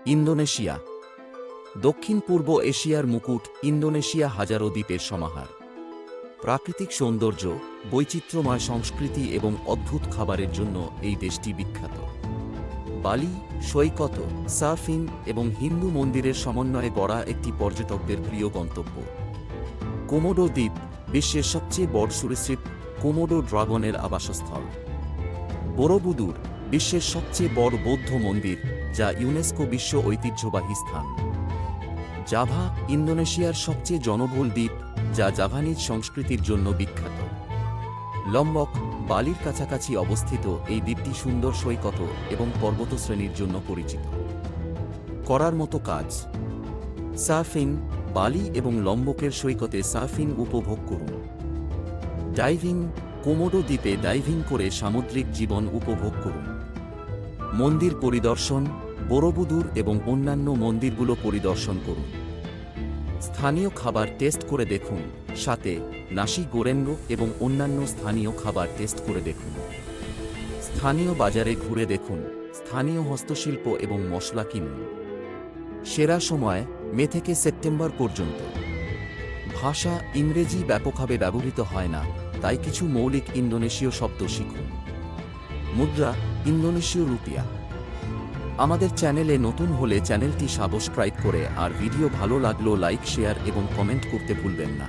Indonesia. দক্ষিণ পূর্ব এশিয়ার মুকুট ইন্দোনেশিয়া হাজারো দ্বীপের সমাহার। প্রাকৃতিক সৌন্দর্য, বৈচিত্র্যময় সংস্কৃতি এবং অদ্ভুত খাবারের জন্য এই দেশটি বিখ্যাত। বালি, সৈকত, সার্ফিং এবং হিন্দু মন্দিরের সমন্বয়ে গড়া একটি পর্যটকদের প্রিয় গন্তব্য। কোমোডো দ্বীপ, বিশ্বের সবচেয়ে বড় সরীসৃপ কোমোডো ড্রাগনের আবাসস্থল। বরোবুদুর, বিশ্বের সবচেয়ে বড় বৌদ্ধ মন্দির, যা ইউনেস্কো বিশ্ব ঐতিহ্যবাহী স্থান। জাভা, ইন্দোনেশিয়ার সবচেয়ে জনবহুল দ্বীপ, যা জাভানিজ সংস্কৃতির জন্য বিখ্যাত। লম্বক, বালির কাছাকাছি অবস্থিত এই দ্বীপটি সুন্দর সৈকত এবং পর্বতশ্রেণীর জন্য পরিচিত। করার মতো কাজ: সার্ফিং, বালি এবং লম্বকের সৈকতে সার্ফিং উপভোগ করুন। ডাইভিং, কোমোডো দ্বীপে ডাইভিং করে সামুদ্রিক জীবন উপভোগ করুন। মন্দির পরিদর্শন, বরোবুদুর এবং অন্যান্য মন্দিরগুলো পরিদর্শন করুন। স্থানীয় খাবার টেস্ট করে দেখুন, সাথে নাশি গোরেঙ্গ এবং অন্যান্য স্থানীয় খাবার টেস্ট করে দেখুন। স্থানীয় বাজারে ঘুরে দেখুন, স্থানীয় হস্তশিল্প এবং মশলা কিনুন। সেরা সময় মে থেকে সেপ্টেম্বর পর্যন্ত। ভাষা ইংরেজি ব্যাপকভাবে ব্যবহৃত হয় না, তাই কিছু মৌলিক ইন্দোনেশীয় শব্দ শিখুন। মুদ্রা ইন্দোনেশীয় রুপিয়া। আমাদের চ্যানেলে নতুন হলে চ্যানেলটি সাবস্ক্রাইব করে আর ভিডিও ভালো লাগলো লাইক, শেয়ার এবং কমেন্ট করতে ভুলবেন না।